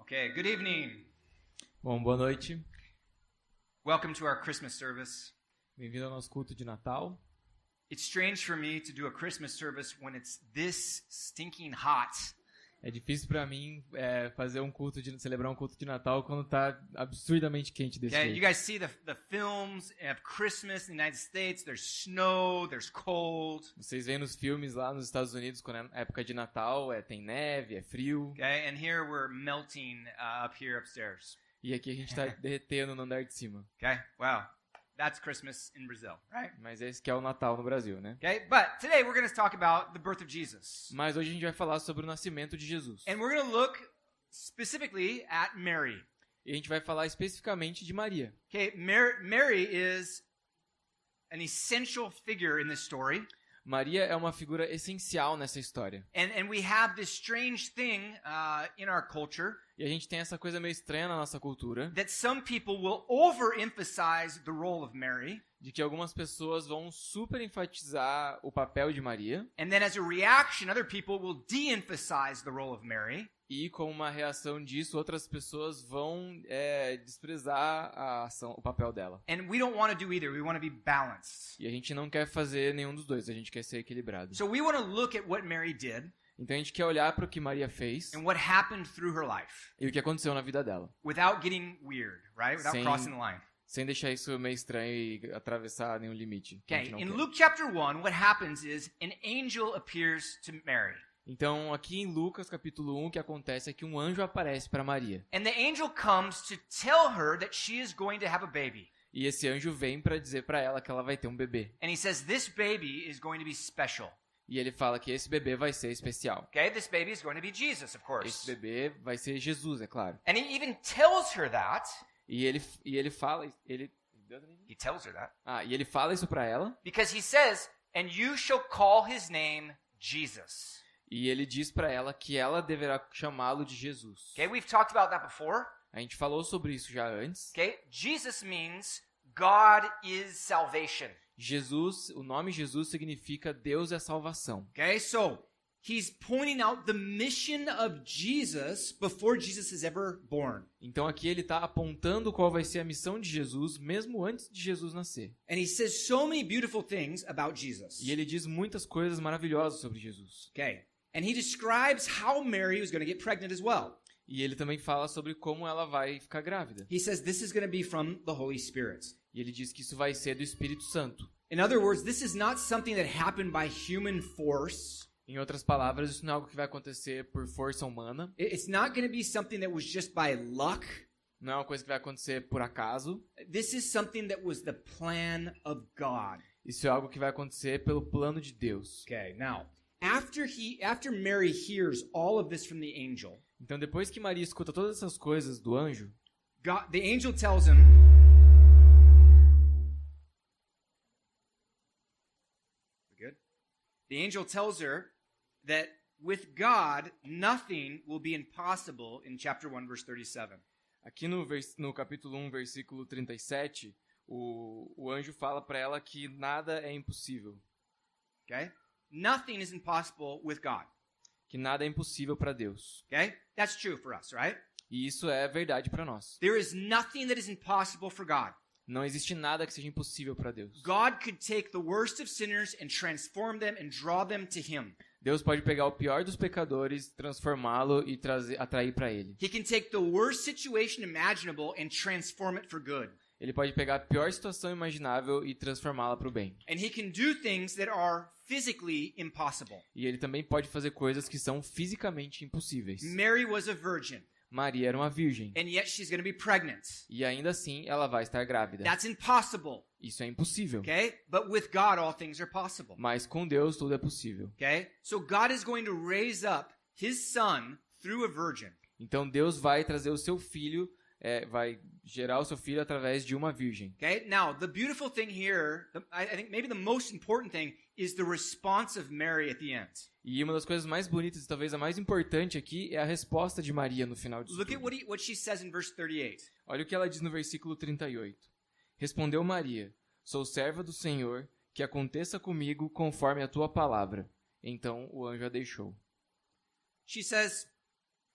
Okay, good evening. Bom, boa noite. Welcome to our Christmas service. Bem-vindo ao nosso culto de Natal. It's strange for me to do a Christmas service when it's this stinking hot. É difícil pra mim celebrar um culto de Natal quando tá absurdamente quente desse Okay, you jeito. guys see the films of Christmas in the United States. There's snow, there's cold. Vocês veem nos filmes lá nos Estados Unidos, quando é época de Natal, tem neve, é frio. Okay, and here we're melting up here upstairs. E aqui a gente tá derretendo no andar de cima. Okay, wow, that's Christmas in Brazil, right? Mas esse que é o Natal no Brasil, né? Okay, but today we're going to talk about the birth of Jesus. Mas hoje a gente vai falar sobre o nascimento de Jesus. And we're going to look specifically at Mary. E a gente vai falar especificamente de Maria. Okay, Mary is an essential figure in this story. Maria é uma figura essencial nessa história. And we have this strange thing in our culture E a gente tem essa coisa meio estranha na nossa cultura, that some people will overemphasize the role of Mary, de que algumas pessoas vão super enfatizar o papel de Maria, and then as a reaction, other people will de-emphasize the role of Mary. e como uma reação disso, outras pessoas vão desprezar a ação, o papel dela. And we don't want to do either. We want to be balanced. E a gente não quer fazer nenhum dos dois, a gente quer ser equilibrado. So we want to look at what Mary did Então a gente quer olhar para o que Maria fez and what happened through her life e o que aconteceu na vida dela, without getting weird, right? Without Sem- crossing the line. sem deixar isso meio estranho e atravessar nenhum limite. que a Okay, gente não in quer. Luke chapter 1, what happens is an angel appears to Mary. Então aqui em Lucas capítulo 1, o que acontece é que um anjo aparece para Maria. And the angel comes to tell her that she is going to have a baby. E esse anjo vem para dizer para ela que ela vai ter um bebê. And he says this baby is going to be special. E ele fala que esse bebê vai ser especial. Okay, this baby is going to be Jesus, of Esse course. bebê vai ser Jesus, é claro. And he even tells her that. E ele fala, He tells her that e ele fala isso para ela. because he says, "And you shall call his name Jesus." E ele diz para ela que ela deverá chamá-lo de Jesus. Okay, we've talked about that before. A gente falou sobre isso já antes. Okay, Jesus means God is salvation. Jesus, o nome Jesus significa Deus é salvação. Okay, so he's pointing out the mission of Jesus before Jesus is ever born. Então aqui ele está apontando qual vai ser a missão de Jesus mesmo antes de Jesus nascer. And he says so many beautiful things about Jesus. E ele diz muitas coisas maravilhosas sobre Jesus. Okay, and he describes how Mary was going to get pregnant as well. E ele também fala sobre como ela vai ficar grávida. He says this is going to be from the Holy Spirit. E ele diz que isso vai ser do Espírito Santo. In other words, this is not something that happened by human force. Em outras palavras, isso não é algo que vai acontecer por força humana. It's not going to be something that was just by luck. Não é uma coisa que vai acontecer por acaso. This is something that was the plan of God. Isso é algo que vai acontecer pelo plano de Deus. Okay, now, after Mary hears all of this from the angel, Então, depois que Maria escuta todas essas coisas do anjo, the angel tells him, good? The angel tells her that with God, nothing will be impossible in chapter 1, verse 37. aqui no capítulo 1, versículo 37, o anjo fala para ela que nada é impossível. Okay? Nothing is impossible with God. Que nada é impossível para Deus. Okay? That's true for us, right? E isso é verdade para nós. There is nothing that is impossible for God. Não existe nada que seja impossível para Deus. God could take the worst of sinners and transform them and draw them to Him. Deus pode pegar o pior dos pecadores, transformá-lo e atrair para Ele. He can take the worst situation imaginable and transform it for good. Ele pode pegar a pior situação imaginável e transformá-la para o bem. And He can do things that are physically impossible. E Ele também pode fazer coisas que são fisicamente impossíveis. Mary was a virgin, Maria era uma virgem. and yet she's going to be pregnant. E ainda assim, ela vai estar grávida. That's impossible, Isso é impossível. okay? But with God, all things are possible, Mas com Deus, tudo é possível. okay? So God is going to raise up His Son through a virgin. Então, Deus vai trazer o seu filho, vai gerar o seu filho através de uma virgem. Okay, now the beautiful thing here, I think maybe the most important thing is the response of Mary at the end. E uma das coisas mais bonitas, e talvez a mais importante aqui, é a resposta de Maria no final disso Look at tudo. what she says in verse 38. Olha o que ela diz no versículo 38. Respondeu Maria, sou serva do Senhor, que aconteça comigo conforme a tua palavra. Então o anjo a deixou. She says,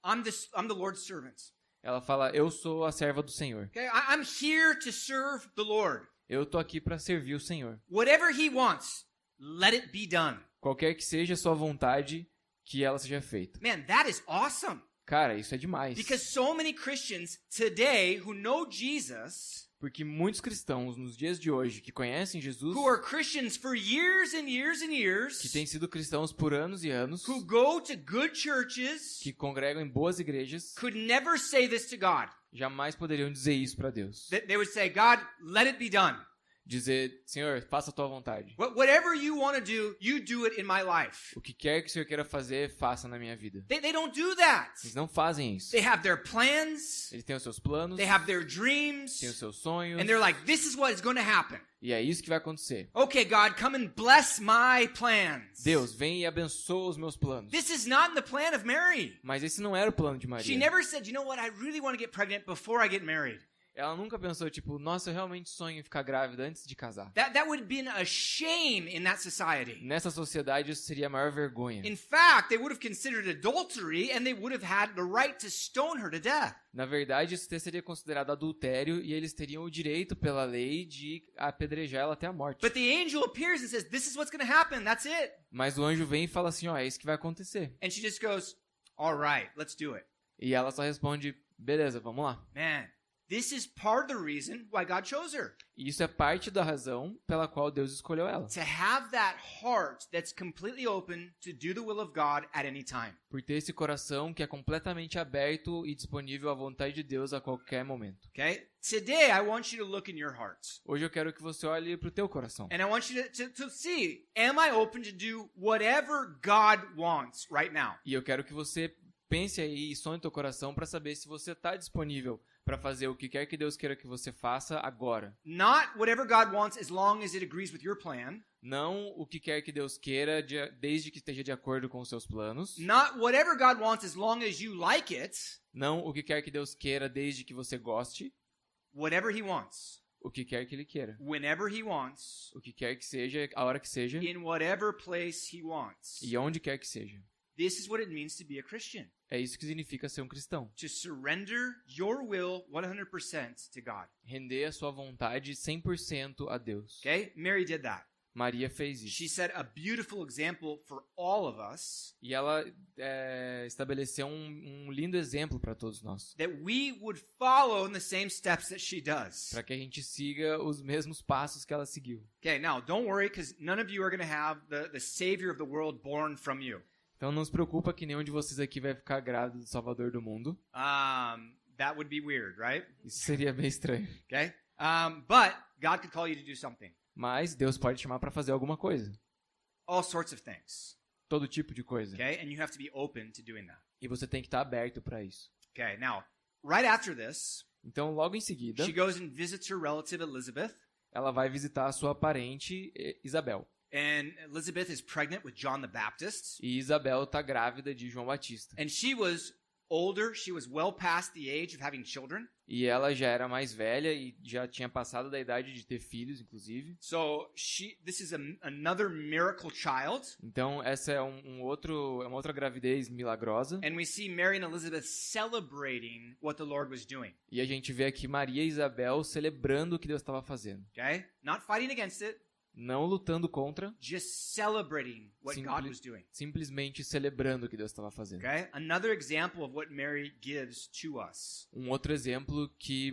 I'm the Lord's servant. Ela fala, eu sou a serva do Senhor. Okay? I'm here to serve the Lord. Eu tô aqui para servir o Senhor. Whatever He wants, let it be done. Qualquer que seja a sua vontade, que ela seja feita. Man, that is awesome. Cara, isso é demais. Because so many Christians today who know Jesus, Porque muitos cristãos nos dias de hoje que conhecem Jesus, who are Christians for years and years and years, que têm sido cristãos por anos e anos, who go to good churches, que congregam em boas igrejas, could never say this to God. jamais poderiam dizer isso para Deus. They would say, God, let it be done. Dizer, Senhor, faça a tua vontade. Whatever you want to do, you do it in my life. O que quer que o Senhor queira fazer, faça na minha vida. They don't do that. Eles não fazem isso. They have their plans, Eles têm os seus planos, they have their dreams, têm os seus sonhos, and they're like, this is what is going to happen. e é isso que vai acontecer. Okay, God, come and bless my plans. Deus, vem e abençoa os meus planos. This is not in the plan of Mary. Mas esse não era o plano de She Maria. never said, you know what, I really want to get pregnant before I get married. Ela nunca pensou, tipo, nossa, eu realmente sonho em ficar grávida antes de casar. That would have been a shame in that society. Nessa sociedade, isso seria a maior vergonha. In fact, they would have considered adultery and they would have had the right to stone her to death. Na verdade, isso seria considerado adultério e eles teriam o direito, pela lei, de apedrejar ela até a morte. But the angel appears and says, this is what's going to happen, that's it. Mas o anjo vem e fala assim, ó, é isso que vai acontecer. And she just goes, all right, let's do it. E ela só responde, beleza, vamos lá. Man, this is part of the reason why God chose her. E isso é parte da razão pela qual Deus escolheu ela. To have that heart that's completely open to do the will of God at any time. Por ter esse coração que é completamente aberto e disponível à vontade de Deus a qualquer momento. Okay? Today, I want you to look in your hearts. Hoje eu quero que você olhe pro teu coração. And I want you to see, am I open to do whatever God wants right now? E eu quero que você pense aí e sonhe no teu coração para saber se você está disponível para fazer o que quer que Deus queira que você faça agora. Not whatever God wants as long as it agrees with your plan. Não o que quer que Deus queira, desde que esteja de acordo com os seus planos. Not whatever God wants as long as you like it. Não o que quer que Deus queira, desde que você goste. Whatever He wants. O que quer que Ele queira. Whenever He wants. O que quer que seja, a hora que seja. In whatever place He wants. E onde quer que seja. This is what it means to be a Christian. É isso que significa ser um cristão. To surrender your will 100% to God. Render a sua vontade 100% a Deus. Okay? Mary did that. Maria fez isso. She set a beautiful example for all of us. E ela estabeleceu um lindo exemplo para todos nós. That we would follow in the same steps that she does. Para que a gente siga os mesmos passos que ela seguiu. Okay, now don't worry because none of you are going to have the Savior of the world born from you. Então não se preocupa que nenhum de vocês aqui vai ficar grávido do Salvador do mundo. That would be weird, right? Isso seria bem estranho. Okay? But God could call you to do something. Mas Deus pode te chamar para fazer alguma coisa. All sorts of things. Todo tipo de coisa. Okay? And you have to be open to doing that. E você tem que estar aberto para isso. Okay, now, right after this, Então logo em seguida, she goes and visits her relative Elizabeth. ela vai visitar a sua parente Isabel. And Elizabeth is pregnant with John the Baptist. E Isabel está grávida de João Batista. And she was older. She was well past the age of having children. E ela já era mais velha e já tinha passado da idade de ter filhos, inclusive. So this is another miracle child. Então essa é uma outra gravidez milagrosa. And we see Mary and Elizabeth celebrating what the Lord was doing. E a gente vê aqui Maria e Isabel celebrando o que Deus estava fazendo. Okay? Not fighting against it. Não lutando contra, Just celebrating what God was doing. simplesmente celebrando o que Deus estava fazendo. Okay? Another example of what Mary gives to us. Um outro exemplo que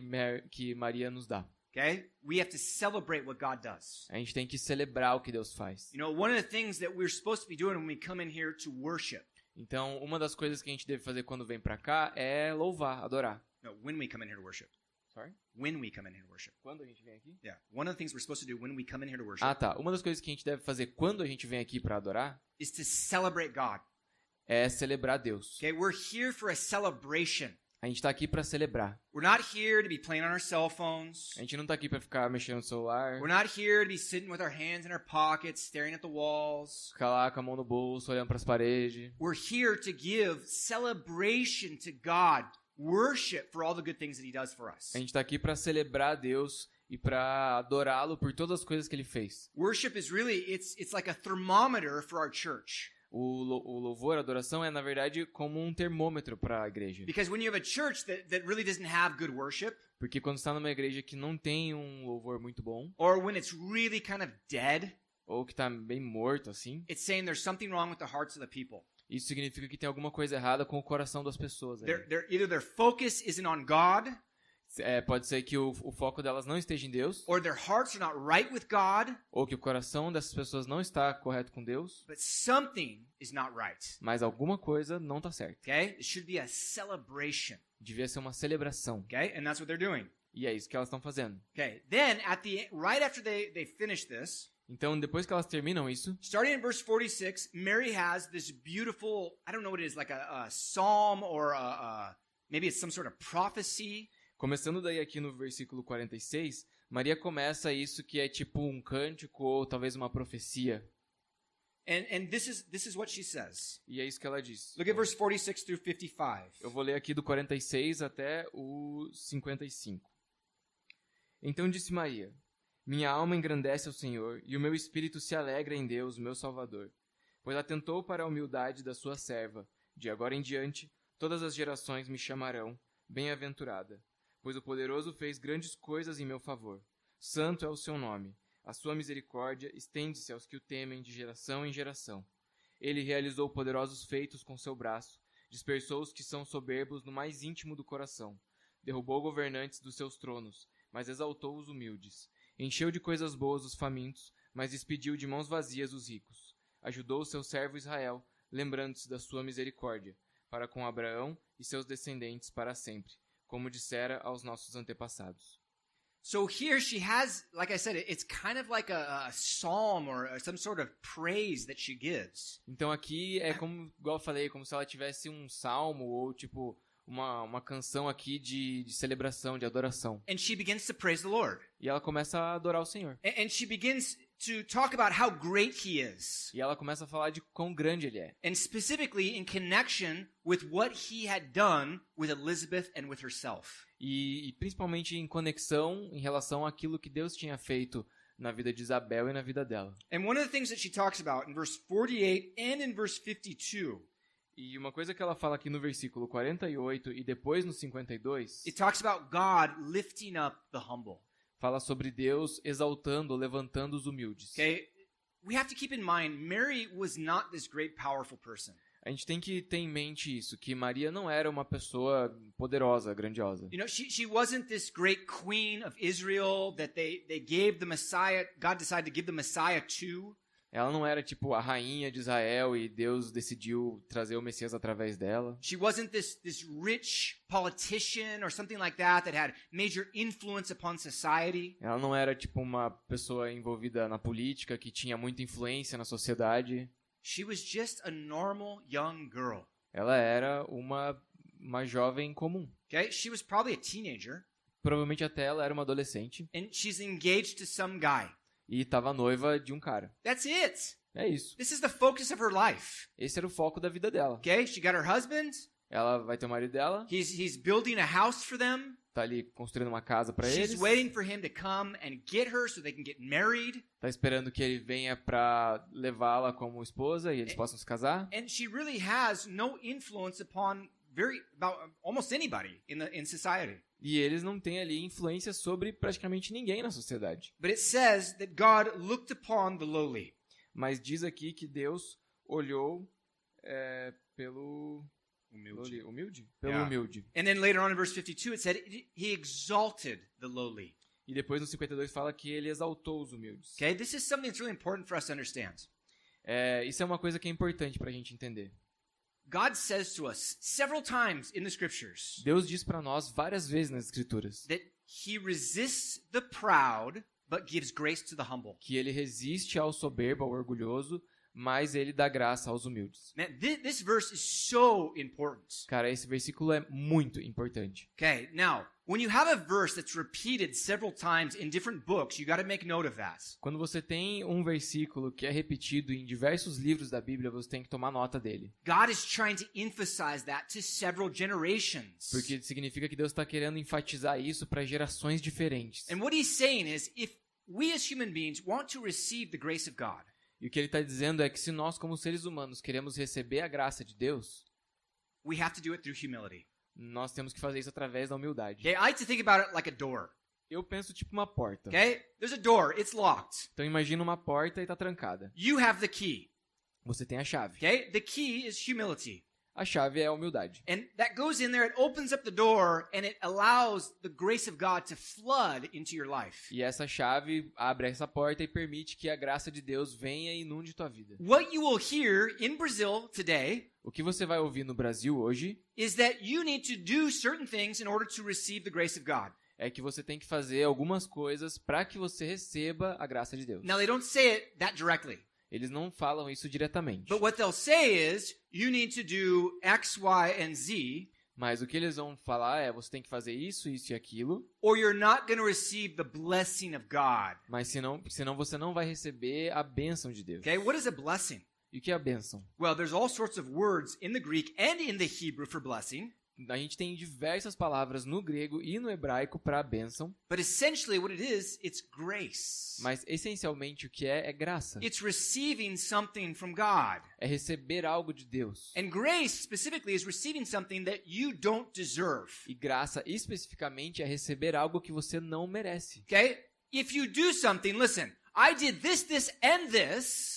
Maria nos dá. Okay? We have to celebrate what God does. A gente tem que celebrar o que Deus faz. You know, one of the things that we're supposed to be doing when we come in here to worship. Então, uma das coisas que a gente deve fazer quando vem pra cá é louvar, adorar. No, when we come in here to worship. Sorry? When we come in here to worship. Quando a gente vem aqui? Yeah. One of the things we're supposed to do when we come in here to worship Ah, tá. Uma das coisas que a gente deve fazer quando a gente vem aqui pra adorar is to celebrate God. é celebrar Deus. Okay? We're here for a celebration. A gente tá aqui pra celebrar. We're not here to be playing on our cell phones. A gente não tá aqui pra ficar mexendo no celular, We're not here to be sitting with our hands in our pockets, staring at the walls. ficar lá com a mão no bolso, olhando pras paredes. We're here to give celebration to God, worship for all the good things that He does for us. A gente tá aqui pra celebrar a Deus e pra adorá-lo por todas as coisas que ele fez. Worship is really, it's like a thermometer for our church. O louvor, a adoração é, na verdade, como um termômetro para a igreja. Because when you have a church that really doesn't have good worship, Porque quando está numa igreja que não tem um louvor muito bom, or when it's really kind of dead, ou que está bem morto assim, it's saying there's something wrong with the hearts of the people. isso significa que tem alguma coisa errada com o coração das pessoas. ali. Either their focus isn't on God, Pode ser que o foco delas não esteja em Deus, or their hearts are not right with God, ou que o coração dessas pessoas não está correto com Deus, but something is not right. mas alguma coisa não está certa. Okay? It should be a celebration. Devia ser uma celebração. Okay? And that's what they're doing. E é isso que elas estão fazendo. Okay. Then right after they finish this, Então, depois que elas terminam isso, starting in verse 46, Mary has this beautiful, I don't know what it is, like a psalm or maybe it's some sort of prophecy. começando daí aqui no versículo 46, Maria começa isso que é tipo um cântico ou talvez uma profecia. And this is what she says. E é isso que ela diz. Look at verse 46 through 55. Eu vou ler aqui do 46 até o 55. Então disse Maria: Minha alma engrandece ao Senhor, e o meu espírito se alegra em Deus, meu Salvador, pois atentou para a humildade da sua serva. De agora em diante, todas as gerações me chamarão bem-aventurada, pois o Poderoso fez grandes coisas em meu favor. Santo é o seu nome. A sua misericórdia estende-se aos que o temem de geração em geração. Ele realizou poderosos feitos com seu braço, dispersou os que são soberbos no mais íntimo do coração, derrubou governantes dos seus tronos, mas exaltou os humildes. Encheu de coisas boas os famintos, mas despediu de mãos vazias os ricos. Ajudou o seu servo Israel, lembrando-se da sua misericórdia, para com Abraão e seus descendentes para sempre, como dissera aos nossos antepassados. So here she has, like I said, it's kind of like a psalm or some sort of praise that she gives. Então aqui é como, igual eu falei, como se ela tivesse um salmo ou tipo uma canção aqui de celebração, de adoração. And she begins to praise the Lord. E ela começa a adorar o Senhor. And she begins to talk about how great he is. E ela começa a falar de quão grande ele é. And specifically in connection with what he had done with Elizabeth and with herself. E principalmente em conexão em relação àquilo que Deus tinha feito na vida de Isabel e na vida dela. And one of the things that she talks about in verse 48 and in verse 52, E uma coisa que ela fala aqui no versículo 48 e depois no 52, it talks about God lifting up the humble. fala sobre Deus exaltando, levantando os humildes. Okay? We have to keep in mind, Mary was not this great, powerful person. A gente tem que ter em mente isso, que Maria não era uma pessoa poderosa, grandiosa. You know, she wasn't this great queen of Israel that they gave the Messiah, God decided to give the Messiah to. Ela não era tipo a rainha de Israel e Deus decidiu trazer o Messias através dela. She wasn't this rich politician or something like that had major influence upon society. Ela não era tipo uma pessoa envolvida na política que tinha muita influência na sociedade. She was just a normal young girl. Ela era uma jovem comum. Okay? She was probably a teenager, Provavelmente até ela era uma adolescente and she's engaged to some guy. e estava noiva de um cara. That's it. É isso. This is the focus of her life. Esse era o foco da vida dela. Okay? She got her husband. Ela vai ter o marido dela, He's building a house for them. tá ali construindo uma casa para She's eles. waiting for him to come and get her so they can get married. Tá esperando que ele venha para levá-la como esposa e eles possam se casar. And she really has no influence upon about almost anybody in society. E eles não têm ali influência sobre praticamente ninguém na sociedade. But it says that God looked upon the lowly. Mas diz aqui que Deus olhou pelo humilde? Pelo Yeah. humilde. And then later on in verse 52 it said he exalted the lowly. E depois no 52 fala que ele exaltou os humildes. Okay? This is something that's really important for us to understand. Isso é uma coisa que é importante para a gente entender. God says to us several times in the scriptures Deus diz para nós várias vezes nas escrituras that he resists the proud but gives grace to the humble. que ele resiste ao soberbo, ao orgulhoso, mas ele dá graça aos humildes. Man, this verse is so important. Cara, esse versículo é muito importante. Okay, now, when you have a verse that's repeated several times in different books, you got to make note of that. Quando você tem um versículo que é repetido em diversos livros da Bíblia, você tem que tomar nota dele. God is trying to emphasize that to several generations. Porque significa que Deus está querendo enfatizar isso para gerações diferentes. And what he's saying is, if we as human beings want to receive the grace of God, E o que ele está dizendo é que se nós, como seres humanos, queremos receber a graça de Deus, we have to do it through humility. nós temos que fazer isso através da humildade. Okay? I like to think about it like a door. Eu penso tipo uma porta. Okay? There's a door. It's locked. Então imagina uma porta e está trancada. You have the key. Você tem a chave. Okay? The key is humility. A chave é a humildade. And that goes in there, it opens up the door, and it allows the grace of God to flood into your life. E essa chave abre essa porta e permite que a graça de Deus venha e inunde tua vida. What you will hear in Brazil today O que você vai ouvir no Brasil hoje is that you need to do certain things in order to receive the grace of God. é que você tem que fazer algumas coisas para que você receba a graça de Deus. Now, they don't say it that directly. Eles não falam isso diretamente. But what they'll say is, you need to do X, Y, and Z, Mas o que eles vão falar é, você tem que fazer isso, isso e aquilo, or you're not going to receive the blessing of God. mas senão você não vai receber a bênção de Deus. Okay, what is a blessing? E o que é a bênção? Well, there's all sorts of words in the Greek and in the Hebrew for blessing, A gente tem diversas palavras no grego e no hebraico para bênção, but essentially what it is, it's grace. mas essencialmente o que é graça. It's receiving something from God. É receber algo de Deus. And grace specifically is receiving something that you don't deserve. E graça especificamente é receber algo que você não merece. Okay? If you do something, listen, I did this, and this,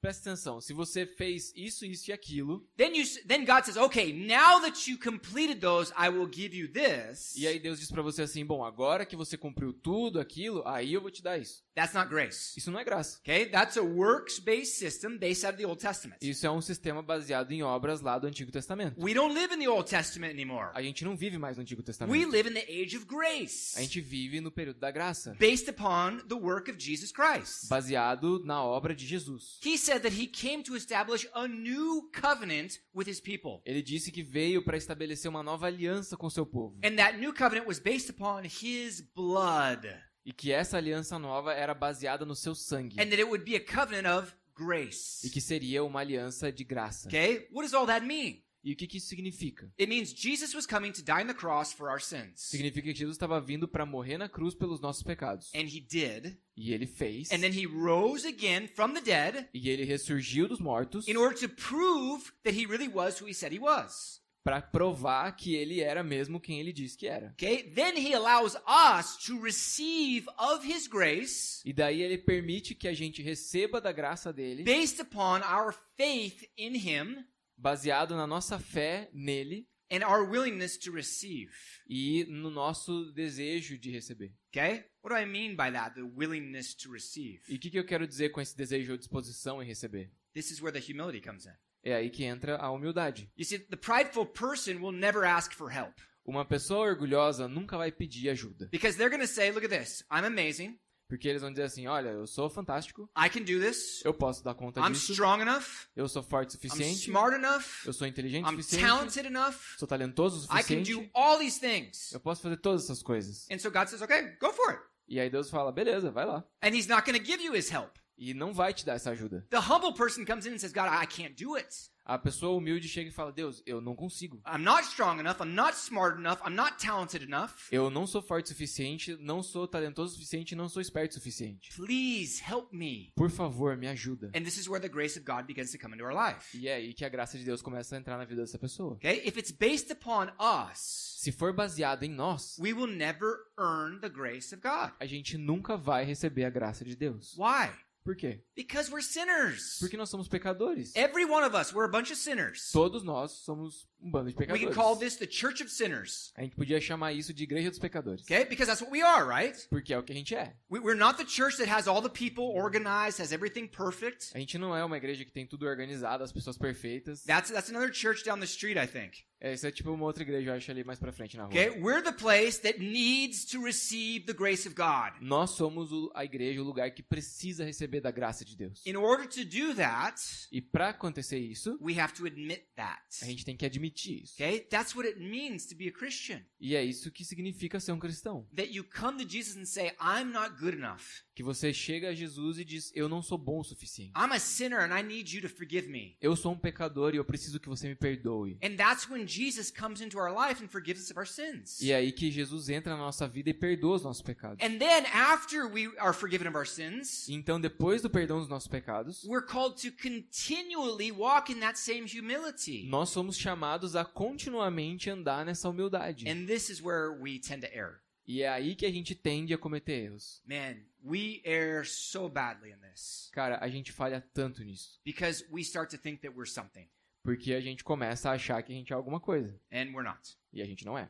Presta atenção, se você fez isso, isso e aquilo, then God says, okay, now that you completed those, I will give you this. e aí Deus diz pra você assim, bom, agora que você cumpriu tudo aquilo, aí eu vou te dar isso. That's not grace. Isso não é graça. Okay? That's a works-based system based out of the Old Testament. Isso é um sistema baseado em obras lá do Antigo Testamento. We don't live in the Old Testament anymore. A gente não vive mais no Antigo We Testamento. live in the age of grace, A gente vive no período da graça, based upon the work of Jesus Christ. baseado na obra de Jesus. He said that he came to establish a new covenant with his people. Ele disse que veio para estabelecer uma nova aliança com seu povo. And that new covenant was based upon his blood. E que essa aliança nova era baseada no seu sangue. And that it would be a covenant of grace. E que seria uma aliança de graça. Okay? What does all that mean? E o que isso significa? It means Jesus was coming to die on the cross for our sins. Significa que Jesus estava vindo para morrer na cruz pelos nossos pecados. And he did. E ele fez. And then he rose again from the dead E ele ressurgiu dos mortos in order to prove that he really was who he said he was. para provar que ele era mesmo quem ele disse que era. Okay? Then he allows us to receive of his grace E daí ele permite que a gente receba da graça dele, based upon our faith in him baseado na nossa fé nele and our willingness to receive. e no nosso desejo de receber. Okay? What do I mean by that? The willingness to receive. E o que eu quero dizer com esse desejo ou disposição em receber? This is where the humility comes in. É aí que entra a humildade. You see, the prideful person will never ask for help Uma pessoa orgulhosa nunca vai pedir ajuda. because they're going to say, look at this. I'm amazing. Porque eles vão dizer assim, olha, eu sou fantástico, I can do this. eu posso dar conta I'm disso, strong enough. eu sou forte o I'm suficiente, smart enough. eu sou inteligente o I'm suficiente, talented enough. sou talentoso o I can do suficiente, all these things. eu posso fazer todas essas coisas. And so God says, okay, go for it. E aí Deus fala, beleza, vai lá. And he's not going to give you his help. E não vai te dar essa ajuda. The humble person comes in and says, God, I can't do it. A pessoa humilde chega e fala, Deus, eu não consigo. I'm not strong enough. I'm not smart enough. I'm not talented enough. Eu não sou forte o suficiente, não sou talentoso o suficiente, não sou esperto o suficiente. Please help me. Por favor, me ajuda. And this is where the grace of God begins to come into our life. E é aí que a graça de Deus começa a entrar na vida dessa pessoa. Okay? If it's based upon us, Se for baseado em nós, we will never earn the grace of God. a gente nunca vai receber a graça de Deus. Why? Por quê? Because we're sinners. Porque nós somos pecadores. Every one of us, we're a bunch of sinners. Todos nós somos um bando de We can pecadores. call this the church of sinners. A gente podia chamar isso de igreja dos pecadores. Okay? Because that's what we are, right? Porque é o que a gente é. We're not the church that has all the people organized, has everything perfect. A gente não é uma igreja que tem tudo organizado, as pessoas perfeitas. That's another church down the street, I think. Isso é tipo uma outra igreja, eu acho, ali mais pra frente na rua. Okay? We're the place that needs to receive the grace of God. Nós somos a igreja, o lugar que precisa receber da graça de Deus. In order to do that, E pra acontecer isso, we have to admit that. a gente tem que admitir isso. Okay? That's what it means to be a Christian. E é isso que significa ser um cristão. That you come to Jesus and say, I'm not good enough. que você chega a Jesus e diz, eu não sou bom o suficiente. I'm a sinner and I need you to forgive me. Eu sou um pecador e eu preciso que você me perdoe. And that's when Jesus comes into our life and forgives us of our sins. E é aí que Jesus entra na nossa vida e perdoa os nossos pecados. And then after we are forgiven of our sins, Então, depois do perdão dos nossos pecados, we're called to continually walk in that same humility. nós somos chamados a continuamente andar nessa humildade. And this is where we tend to err. E é aí que a gente tende a cometer erros. Man, we err so badly in this Cara, a gente falha tanto nisso. because we start to think that we're something Porque a gente começa a achar que a gente é alguma coisa. and we're not. E a gente não é.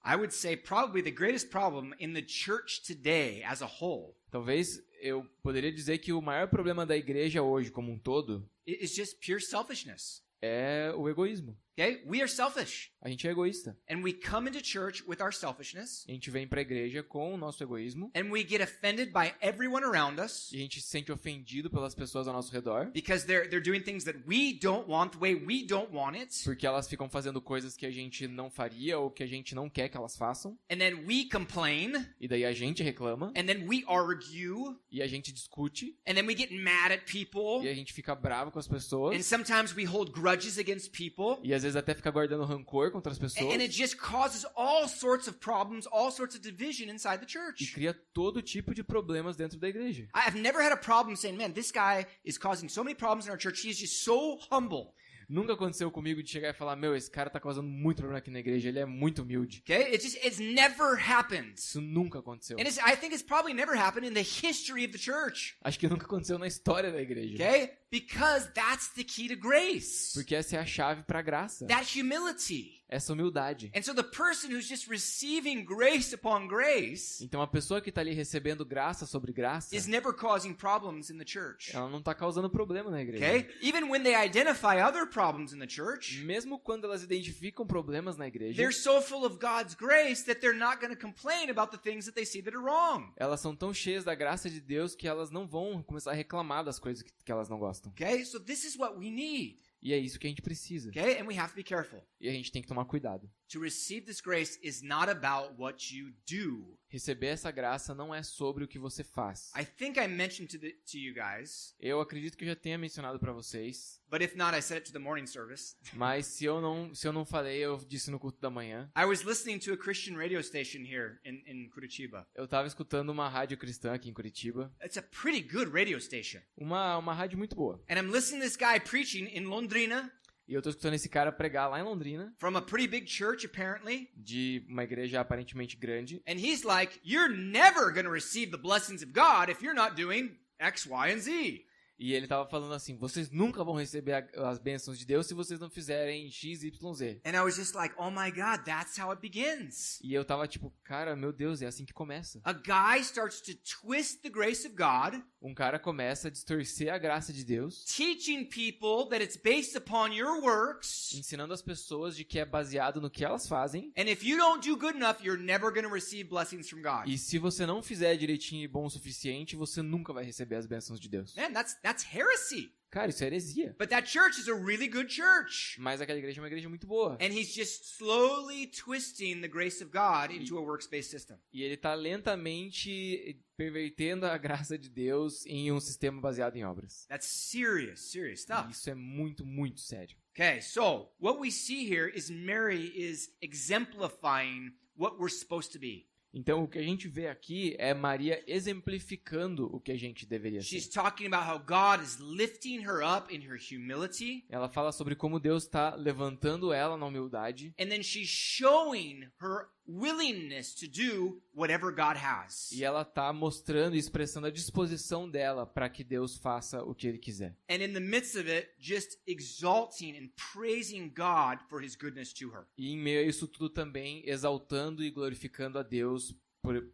I would say probably the greatest problem in the church today as a whole Talvez eu poderia dizer que o maior problema da igreja hoje como um todo is just pure selfishness. é o egoísmo. Okay? We are selfish. A gente é egoísta. And we come into church with our selfishness. A gente vem pra igreja com o nosso egoísmo. And we get offended by everyone around us E a gente se sente ofendido pelas pessoas ao nosso redor. because they're doing things that we don't want the way we don't want it. Porque elas ficam fazendo coisas que a gente não faria ou que a gente não quer que elas façam. And then we complain. E daí a gente reclama. And then we argue. E a gente discute. And then we get mad at people. E a gente fica bravo com as And pessoas. sometimes we hold grudges against people. E às vezes até fica guardando rancor contra as pessoas. And it just causes all sorts of problems, all sorts of division inside the E church. cria todo tipo de problemas dentro da igreja. I've never had a problem saying, man, this guy is causing so many problems in our church. He is just so humble. Nunca aconteceu comigo de chegar e falar, meu, esse cara tá causando muito problema aqui na igreja, ele é muito humilde. Okay? It's never happened. Isso nunca aconteceu. And I think it's probably never happened in the history of the church. Acho que nunca aconteceu na história da igreja. Okay? Because that's the key to grace. Porque essa é a chave pra graça. That humility. Essa humildade. And so the person who's just receiving grace upon grace Então a pessoa que tá ali recebendo graça sobre graça, is never causing problems in the church. ela não tá causando problema na igreja. Okay? Even when they identify other problems in the church, Mesmo quando elas identificam problemas na igreja, they're so full of God's grace that they're not going to complain about the things that they see that are wrong. elas são tão cheias da graça de Deus que elas não vão começar a reclamar das coisas que elas não gostam. Okay? So this is what we need. E é isso que a gente precisa. Okay? And we have to be careful. E a gente tem que tomar cuidado. To receive this grace is not about what you do. Receber essa graça não é sobre o que você faz. I think I mentioned to you guys, Eu acredito que eu já tenha mencionado pra vocês, but if not, I said it to the morning service. mas se eu não falei, eu disse no culto da manhã. I was listening to a Christian radio station here in Curitiba. Eu tava escutando uma rádio cristã aqui em Curitiba, It's a pretty good radio station. uma rádio muito boa. And I'm listening to this guy preaching in Londrina E eu tô escutando esse cara pregar lá em Londrina, from a pretty big church, apparently. de uma igreja aparentemente grande. And he's like, you're never going to receive the blessings of God if you're not doing X, Y, and Z. E ele tava falando assim, vocês nunca vão receber as bênçãos de Deus se vocês não fizerem X, Y, Z. And I was just like, oh my God, that's how it begins. E eu tava tipo, cara, meu Deus, é assim que começa. A guy starts to twist the grace of God, Um cara começa a distorcer a graça de Deus, teaching people that it's based upon your works. ensinando as pessoas de que é baseado no que elas fazem. And if you don't do good enough, you're never going to receive blessings from God. E se você não fizer direitinho e bom o suficiente, você nunca vai receber as bênçãos de Deus. Man, that's heresy. Cara, isso é heresia. But that church is a really good church. Mas aquela igreja é uma igreja muito boa. And he's just slowly twisting the grace of God into a works-based system. E ele tá lentamente pervertendo a graça de Deus em um sistema baseado em obras. That's serious E stuff. isso é muito, muito sério. Okay, so what we see here is Mary is exemplifying what we're supposed to be. Então, o que a gente vê aqui é Maria exemplificando o que a gente deveria She's ser. talking about how God is lifting her up in her humility, Ela fala sobre como Deus está levantando ela na humildade. and then she's showing her willingness to do whatever God has. E ela está mostrando e expressando a disposição dela para que Deus faça o que Ele quiser. And in the midst of it, just exalting and praising God for his goodness to her. E em meio a isso tudo também exaltando e glorificando a Deus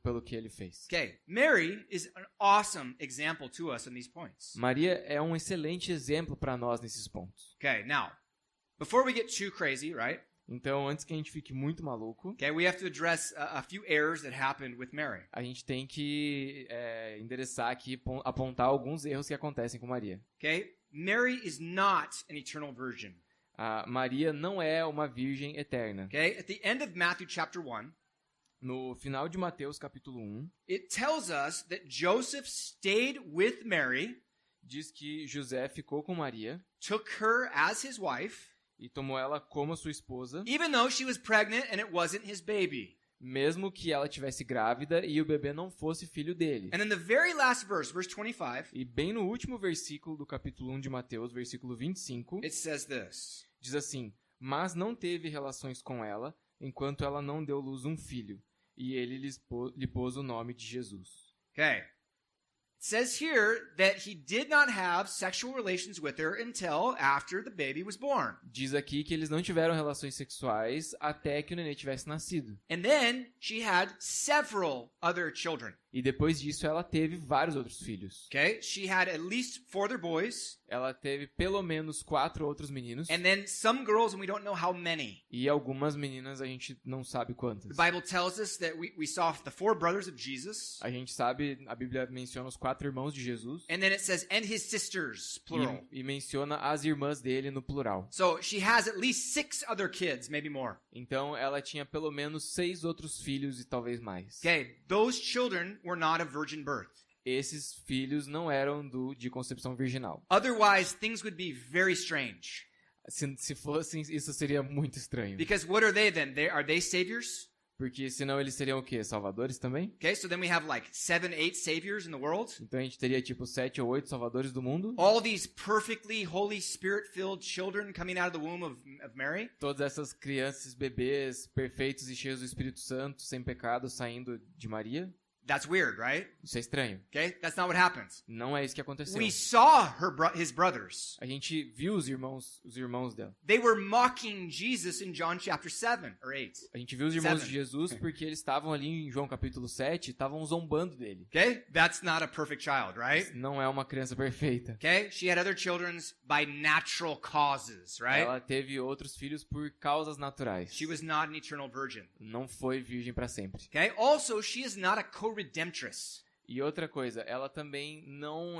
pelo que Ele fez. Okay, Mary is an awesome example to us in these points. Maria é um excelente exemplo para nós nesses pontos. Okay, now, before we get too crazy, right? Então, antes que a gente fique muito maluco, Okay, we have to address a few errors that happened with Mary. a gente tem que endereçar aqui, apontar alguns erros que acontecem com Maria. Okay, Mary is not an eternal virgin. A Maria não é uma virgem eterna. Okay, at the end of Matthew chapter 1, No final de Mateus capítulo 1, it tells us that Joseph stayed with Mary, diz que José ficou com Maria took her as his wife, e tomou ela como sua esposa, even though she was pregnant and it wasn't his baby. mesmo que ela tivesse grávida e o bebê não fosse filho dele. And in the very last verse, verse 25, E bem no último versículo do capítulo 1 de Mateus, versículo 25, it says this. diz assim: Mas não teve relações com ela, enquanto ela não deu luz um filho, e ele lhe pôs o nome de Jesus. Okay. It says here that he did not have sexual relations with her until after the baby was born. Diz aqui que eles não tiveram relações sexuais até que o nenê tivesse nascido. And then she had several other children. E depois disso ela teve vários outros filhos. Okay? She had at least 4 other boys, Ela teve pelo menos 4 outros meninos. and then some girls, and we don't know how many. E algumas meninas a gente não sabe quantas. The Bible tells us that we saw the 4 brothers of Jesus, A gente sabe, a Bíblia menciona os 4 irmãos de Jesus. and then it says, and his sisters, plural. E menciona as irmãs dele no plural. So she has at least 6 other kids, maybe more. Então ela tinha pelo menos 6 outros filhos e talvez mais. Okay, those children were not of virgin birth. Esses filhos não eram de concepção virginal. Otherwise, things would be very strange. Se fossem, isso seria muito estranho. Because what are they then? Are they saviors? Porque senão eles seriam o quê? Salvadores também? Okay, so then we have like 7, 8 saviors in the world. Então a gente teria tipo 7 ou 8 salvadores do mundo. All these perfectly Holy Spirit-filled children coming out of the womb of Mary. Todas essas crianças, bebês perfeitos e cheios do Espírito Santo, sem pecado, saindo de Maria. That's weird, right? Isso é estranho. Okay, that's not what happens. Não é isso que aconteceu. We saw his brothers. A gente viu os irmãos dela. They were mocking Jesus in John chapter 7 or 8. A gente viu os irmãos 7. de Jesus porque eles estavam ali em João capítulo 7 e estavam zombando dele. Okay, that's not a perfect child, right? Não é uma criança perfeita. Okay, she had other children by natural causes, right? Ela teve outros filhos por causas naturais. She was not an eternal virgin. Não foi virgem para sempre. Okay, also she is not a co-redemptress. E outra coisa, ela também não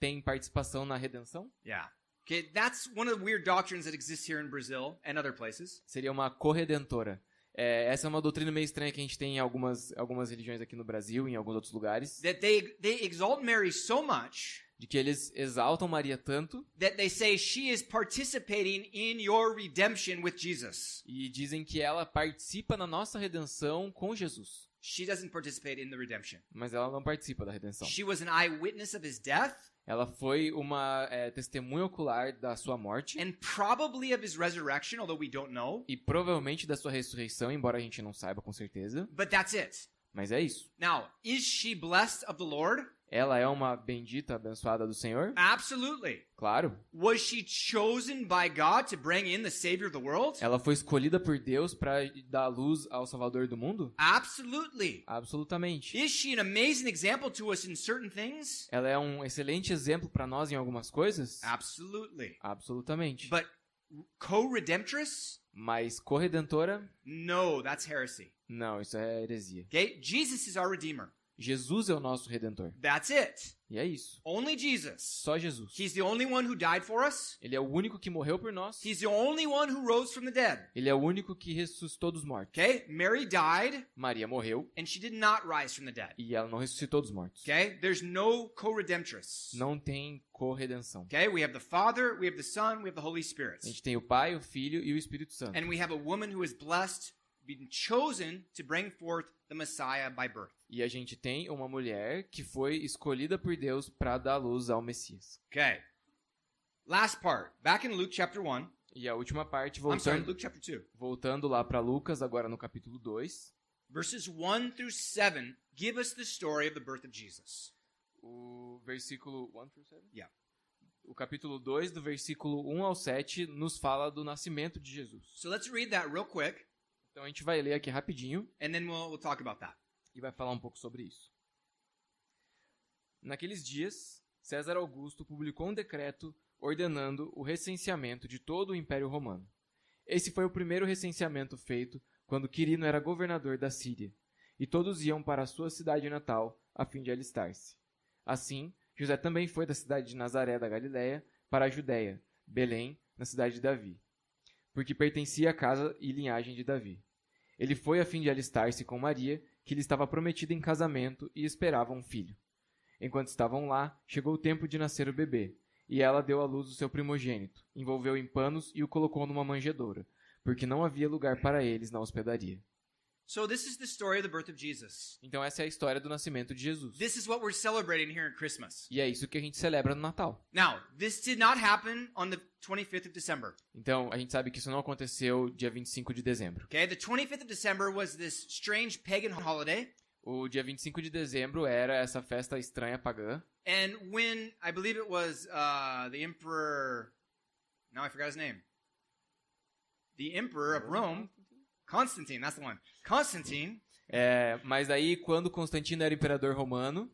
tem participação na redenção. Yeah. Okay, that's one of the weird doctrines that exists here in Brazil and other places. Seria uma corredentora. Essa é uma doutrina meio estranha que a gente tem em algumas religiões aqui no Brasil e em alguns outros lugares. That they exalt Mary so much De que eles exaltam Maria tanto that they say she is participating in your redemption with Jesus. e dizem que ela participa na nossa redenção com Jesus. She doesn't participate in the redemption. Mas ela não participa da redenção. She was an eyewitness of his death Ela foi uma testemunha ocular da sua morte and probably of his resurrection, although we don't know. e provavelmente da sua ressurreição, embora a gente não saiba com certeza. But that's it. Mas é isso. Now, is she blessed of the Lord? Ela é uma bendita, abençoada do Senhor? Absolutely. Claro. Was she chosen by God to bring in the Savior of the world? Ela foi escolhida por Deus para dar luz ao Salvador do mundo? Absolutely. Absolutamente. Is she an amazing example to us in certain things? Ela é um excelente exemplo para nós em algumas coisas? Absolutely. Absolutamente. But co-redemptress? Mas corredentora? No, that's heresy. Não, isso é heresia. Okay? Jesus is our Redeemer. Jesus é o nosso Redentor. That's it. E é isso. Only Jesus. Só Jesus. He's the only one who died for us. Ele é o único que morreu por nós. He's the only one who rose from the dead. Ele é o único que ressuscitou dos mortos. Okay? Mary died Maria morreu and she did not rise from the dead. e ela não ressuscitou dos mortos. Okay? There's no co-redemptress. Não tem corredenção. Okay? We have the Father, we have the Son, we have the Holy Spirit. A gente tem o Pai, o Filho e o Espírito Santo. And we have a woman who is blessed, been chosen to bring forth the Messiah by birth. E a gente tem uma mulher que foi escolhida por Deus para dar luz ao Messias. Okay. Last part. Back in Luke chapter 1. E a última parte, I'm sorry, voltando, Luke chapter 2. voltando lá para Lucas, agora no capítulo 2. Verses 1 through 7 give us the story of the birth of Jesus. O versículo 1 through 7? Yeah. O capítulo 2, do versículo 1 ao 7, nos fala do nascimento de Jesus. So let's read that real quick, Então a gente vai ler aqui rapidinho and then we'll talk about that. e vai falar um pouco sobre isso. Naqueles dias, César Augusto publicou um decreto ordenando o recenseamento de todo o Império Romano. Esse foi o primeiro recenseamento feito quando Quirino era governador da Síria, e todos iam para a sua cidade natal a fim de alistar-se. Assim, José também foi da cidade de Nazaré da Galiléia para a Judéia, Belém, na cidade de Davi, porque pertencia à casa e linhagem de Davi. Ele foi a fim de alistar-se com Maria, que lhe estava prometida em casamento e esperava um filho. Enquanto estavam lá, chegou o tempo de nascer o bebê, e ela deu à luz o seu primogênito, envolveu em panos e o colocou numa manjedoura, porque não havia lugar para eles na hospedaria. So this is the story of the birth of Jesus. Então essa é a história do nascimento de Jesus. This is what we're celebrating here at Christmas. E é isso que a gente celebra no Natal. Now, this did not happen on the 25th of December. Então, a gente sabe que isso não aconteceu dia 25 de dezembro. Okay, the 25th of December was this strange pagan holiday. O dia 25 de dezembro era essa festa estranha pagã. And when, I believe it was the emperor, now I forgot his name. The emperor of Rome, Constantine, that's the one. Constantine, Mas aí, quando Constantino era imperador romano,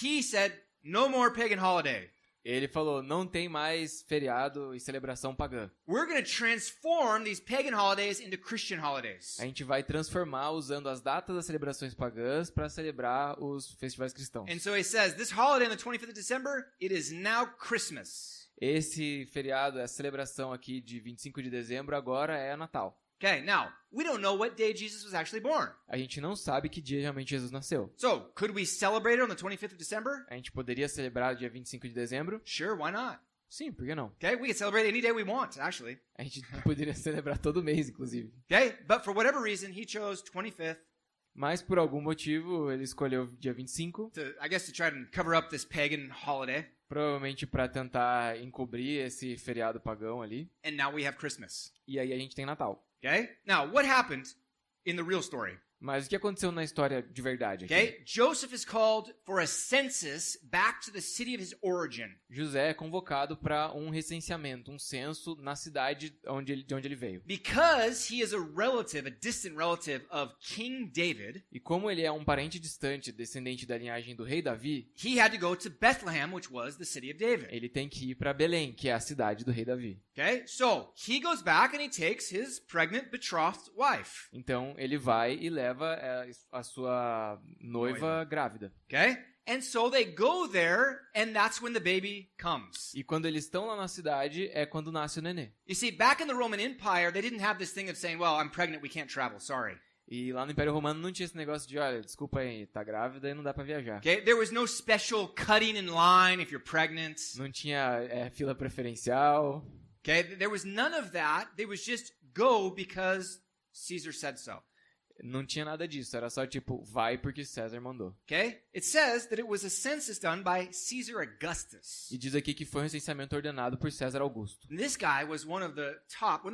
he said, no more pagan holiday. ele falou, não tem mais feriado e celebração pagã. We're going to transform these pagan holidays into Christian holidays. A gente vai transformar usando as datas das celebrações pagãs para celebrar os festivais cristãos. And so he says, this holiday on the 25th of December, it is now Christmas. Esse feriado, essa celebração aqui de 25 de dezembro agora é Natal. Okay, now, we don't know what day Jesus was actually born. A gente não sabe que dia realmente Jesus nasceu. So, could we celebrate it on the 25th of December? A gente poderia celebrar dia 25 de dezembro? Sure, why not? Sim, por que não? Okay, we can celebrate any day we want, actually. A gente poderia celebrar todo mês, inclusive. Okay, but for whatever reason, he chose 25th Mas por algum motivo ele escolheu dia 25, to, I guess, to try to cover up this pagan holiday. provavelmente para tentar encobrir esse feriado pagão ali. And now we have Christmas. E aí a gente tem Natal. Okay, now what happened in the real story? Mas o que aconteceu na história de verdade aqui? Okay, Joseph is called for a census back to the city of his origin. José é convocado para um recenseamento, um censo na cidade de onde ele veio. Because he is a relative, a distant relative of King David, E como ele é um parente distante, descendente da linhagem do rei Davi, he had to go to Bethlehem, which was the city of David. ele tem que ir para Belém, que é a cidade do rei Davi. Okay, so he goes back and he takes his pregnant betrothed wife. Então ele vai e leva a sua noiva grávida. Okay, and so they go there, and that's when the baby comes. E quando eles estão lá na cidade é quando nasce o nenê. You see, back in the Roman Empire, they didn't have this thing of saying, "Well, I'm pregnant, we can't travel. Sorry." E lá no Império Romano não tinha esse negócio de, olha, desculpa aí, tá grávida e não dá pra viajar. Okay, there was no special cutting in line if you're pregnant. Não tinha fila preferencial. Okay, there was none of that. They was just go because Caesar said so. Não tinha nada disso, era só tipo, vai porque César mandou. Okay, it says that it was a census done by Caesar Augustus. E diz aqui que foi um recenseamento ordenado por César Augusto. And this guy was one of the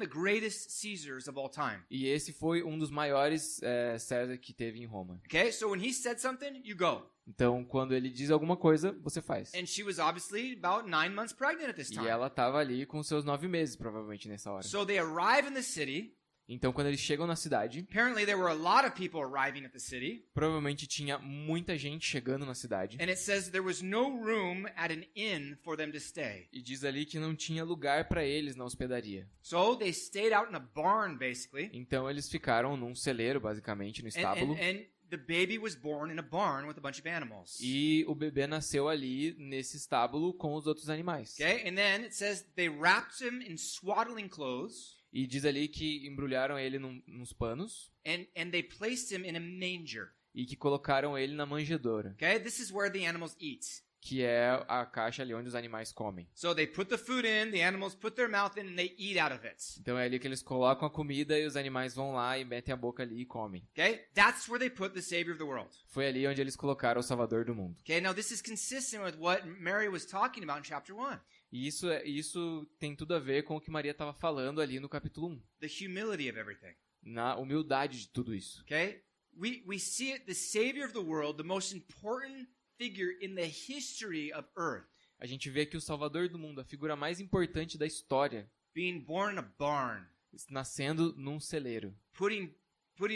greatest Caesars of all time. E esse foi um dos maiores César que teve em Roma. Okay, so when he said something, you go. Então, quando ele diz alguma coisa, você faz. And she was obviously about 9 months pregnant at this E time. ela estava ali com seus 9 meses, provavelmente, nessa hora. So they arrive in the city. Então, quando eles chegam na cidade, Apparently there were a lot of people arriving at the city. provavelmente tinha muita gente chegando na cidade. And it says there was no room at an inn for them to stay. E diz ali que não tinha lugar para eles na hospedaria. So they stayed out in a barn, basically. Então, eles ficaram num celeiro, basicamente, no estábulo. And the baby was born in a barn with a bunch of animals. E o bebê nasceu ali, nesse estábulo, com os outros animais. Okay, and then it says they wrapped him in swaddling clothes. E diz ali que embrulharam ele nos panos And they placed him in a manger. e que colocaram ele na manjedoura, Okay, this is where the animals eat. que é a caixa ali onde os animais comem. So they put the food in, the animals put their mouth in, and they eat out of it. Então é ali que eles colocam a comida e os animais vão lá e metem a boca ali e comem. Okay, that's where they put the Savior of the world. Foi ali onde eles colocaram o Salvador do mundo. Okay, now this is consistent with what Mary was talking about in chapter 1. E isso tem tudo a ver com o que Maria estava falando ali no capítulo 1. The humility of everything. Na humildade de tudo isso. Okay, we see it, the Savior of the world, the most important figure in the history of earth, A gente vê que o Salvador do mundo, a figura mais importante da história, being born in a barn, nascendo num celeiro, putting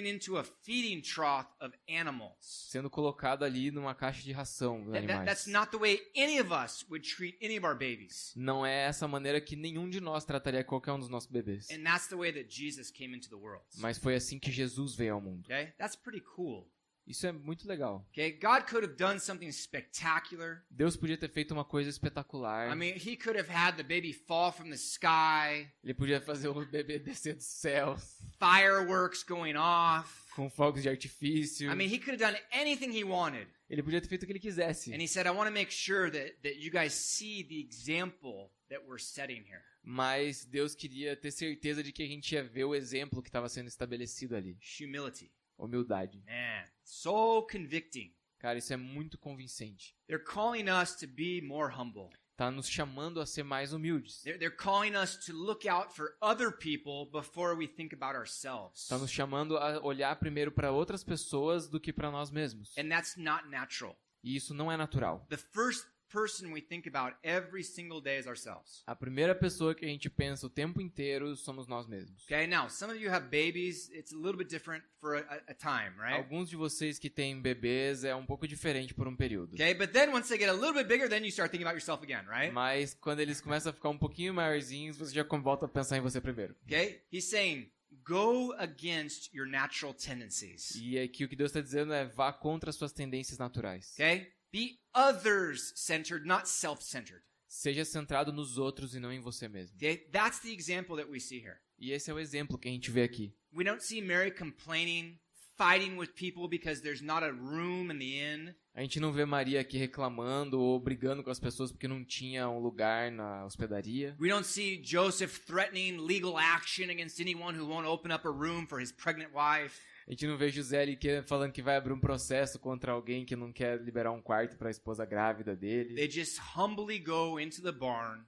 into a feeding trough of animals. sendo colocado ali numa caixa de ração dos animais. That's not the way any of us would treat any of our babies. Não é essa maneira que nenhum de nós trataria qualquer um dos nossos bebês. And that's the way that Jesus came into the world. Mas foi assim que Jesus veio ao mundo. Okay? That's pretty cool. Isso é muito legal. Okay, God could have done something spectacular. Deus podia ter feito uma coisa espetacular. I mean, he could have had the baby fall from the sky, Ele podia fazer o bebê descer dos céus fireworks going off. com fogos de artifício. I mean, he could have done anything he wanted. Ele podia ter feito o que ele quisesse. And he said, I want to make sure that you guys see the example that we're setting here. Mas Deus queria ter certeza de que a gente ia ver o exemplo que estava sendo estabelecido ali. Humility. Humildade. Man, so convicting. Cara, isso é muito convincente. They're calling us to be more humble. Tá nos chamando a ser mais humildes. They're calling us to look out for other people before we think about ourselves. Tá nos chamando a olhar primeiro para outras pessoas do que para nós mesmos. And that's not natural. E isso não é natural. The first person we think about every single day is ourselves. A primeira pessoa que a gente pensa o tempo inteiro somos nós mesmos. Okay, now, some of you have babies. It's a little bit different for a time, right? Alguns de vocês que têm bebês é um pouco diferente por um período. Okay, but then once they get a little bit bigger, then you start thinking about yourself again, right? Mas quando eles começam a ficar um pouquinho maiorzinhos, você já volta a pensar em você primeiro. Okay? He's saying, go against your natural tendencies. E aqui o que Deus está dizendo é vá contra as suas tendências naturais. Okay? Be others-centered, not self-centered. Seja centrado nos outros e não em você mesmo. Okay? That's the example that we see here. E esse é o exemplo que a gente vê aqui. We don't see Mary complaining, fighting with people because there's not a room in the inn. A gente não vê Maria aqui reclamando ou brigando com as pessoas porque não tinha um lugar na hospedaria. We don't see Joseph threatening legal action against anyone who won't open up a room for his pregnant wife. A gente não vê José ali falando que vai abrir um processo contra alguém que não quer liberar um quarto para a esposa grávida dele. They just humbly go into the barn,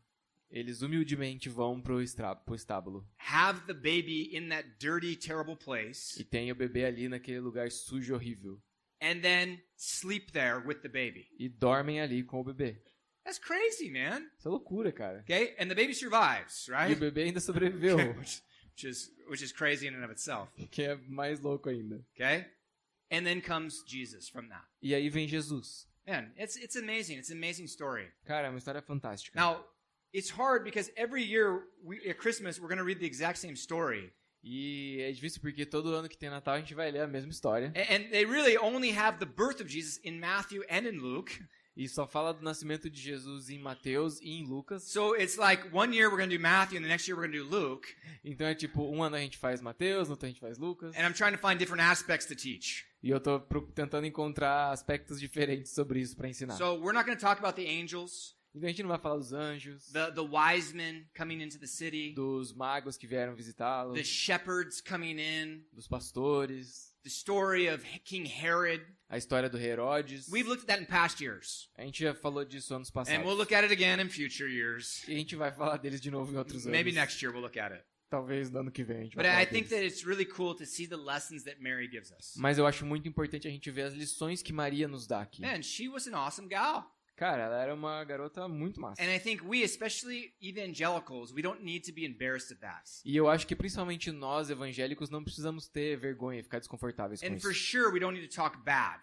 Eles humildemente vão pro estábulo. have the baby in that dirty, terrible place, E tem o bebê ali naquele lugar sujo e horrível. and then sleep there with the baby. E dormem ali com o bebê. That's crazy, man. Isso é loucura, cara. Okay? And the baby survives, E o right? bebê ainda sobreviveu, Which is crazy in and of itself. o que é mais louco ainda. Okay? And then comes Jesus from that. E aí vem Jesus. Man, it's amazing. It's an amazing story. Cara, é uma história fantástica. Now, it's hard because every year at Christmas we're going to read the exact same story. E é difícil porque todo ano que tem Natal a gente vai ler a mesma história. And they really only have the birth of Jesus in Matthew and in Luke. E só fala do nascimento de Jesus em Mateus e em Lucas. So it's like one year we're going to do Matthew and the next year we're going to do Luke. Então é tipo, um ano a gente faz Mateus, no outro a gente faz Lucas. And I'm trying to find different aspects to teach. E eu tô tentando encontrar aspectos diferentes sobre isso pra ensinar. So we're not going to talk about the angels, Então a gente não vai falar dos anjos, the wise men coming into the city, dos magos que vieram visitá-lo, the shepherds coming in, dos pastores, the story of King Herod. a história do Herodes. We've looked at that in past years. A gente já falou disso anos And passados. we'll look at it again in future years. E a gente vai falar deles de novo em outros anos. Maybe next year we'll look at it. Talvez no ano que vem a gente But vai falar I think deles. that it's really cool to see the lessons that Mary gives us. Mas eu acho muito importante a gente ver as lições que Maria nos dá aqui. Man, she was an awesome gal. Cara, ela era uma garota muito massa. And I think we, especially evangelicals, we don't need to be embarrassed of that. E eu acho que principalmente nós, evangélicos, não precisamos ter vergonha e ficar desconfortáveis com And for isso. sure, we don't need to talk bad.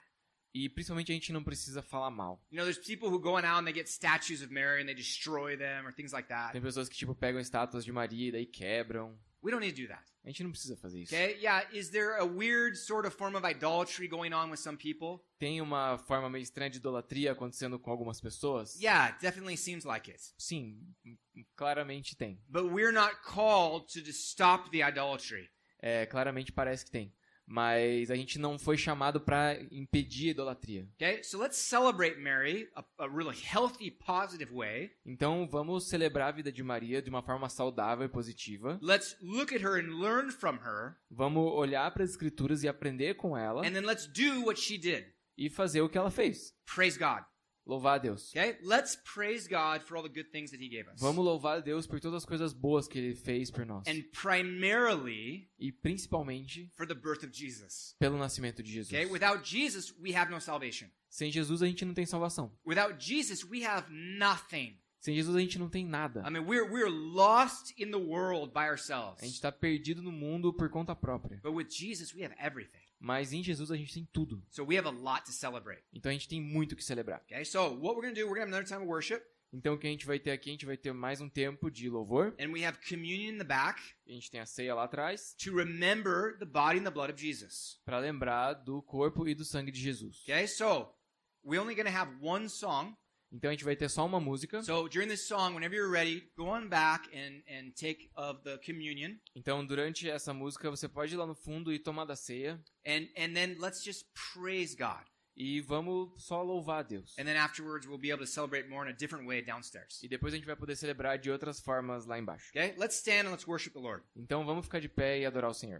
E principalmente a gente não precisa falar mal. You know, there's people who go out and they get statues of Mary and they destroy them or things like that. Tem pessoas que, tipo, pegam estátuas de Maria e daí quebram. We don't need to do that. A gente não precisa fazer isso. Okay? Yeah, is there a weird sort of form of idolatry going on with some people? Tem uma forma meio estranha de idolatria acontecendo com algumas pessoas? Yeah, it definitely seems like it. Sim, claramente tem. But we're not called to just stop the idolatry. É, claramente parece que tem. Mas a gente não foi chamado para impedir a idolatria. Okay? So let's celebrate Mary a really healthy, positive way. Então vamos celebrar a vida de Maria de uma forma saudável e positiva. Let's look at her and learn from her. Vamos olhar para as escrituras e aprender com ela And then let's do what she did. e fazer o que ela fez. Praise God. Louvar a Deus. Okay? Let's praise God for all the good things that He gave us. Vamos louvar a Deus por todas as coisas boas que Ele fez por nós. And primarily E principalmente for the birth of Jesus. pelo nascimento de Jesus. Okay? Without Jesus, we have no salvation. Sem Jesus a gente não tem salvação. Without Jesus, we have nothing. Sem Jesus a gente não tem nada. I mean, we're lost in the world by A gente ourselves. está perdido no mundo por conta própria. But with Jesus, we have everything. Mas em Jesus a gente tem tudo. So we have a lot to celebrate. Então a gente tem muito o que celebrar. Okay? So what we're going to do, we're going to have another time of worship. Então o que a gente vai ter aqui, a gente vai ter mais um tempo de louvor. And we have communion in the back A gente tem a ceia lá atrás to remember the body and the blood of Jesus. para lembrar do corpo e do sangue de Jesus. Okay, so we're only going to have one song. Então a gente vai ter só uma música. So during this song, whenever you're ready, go on back and take of the communion. Então durante essa música você pode ir lá no fundo e tomar da ceia. And then let's just praise God. E vamos só louvar a Deus. And then afterwards, we'll be able to celebrate more in a different way downstairs. E depois a gente vai poder celebrar de outras formas lá embaixo. Okay, let's stand and let's worship the Lord. Então vamos ficar de pé e adorar o Senhor.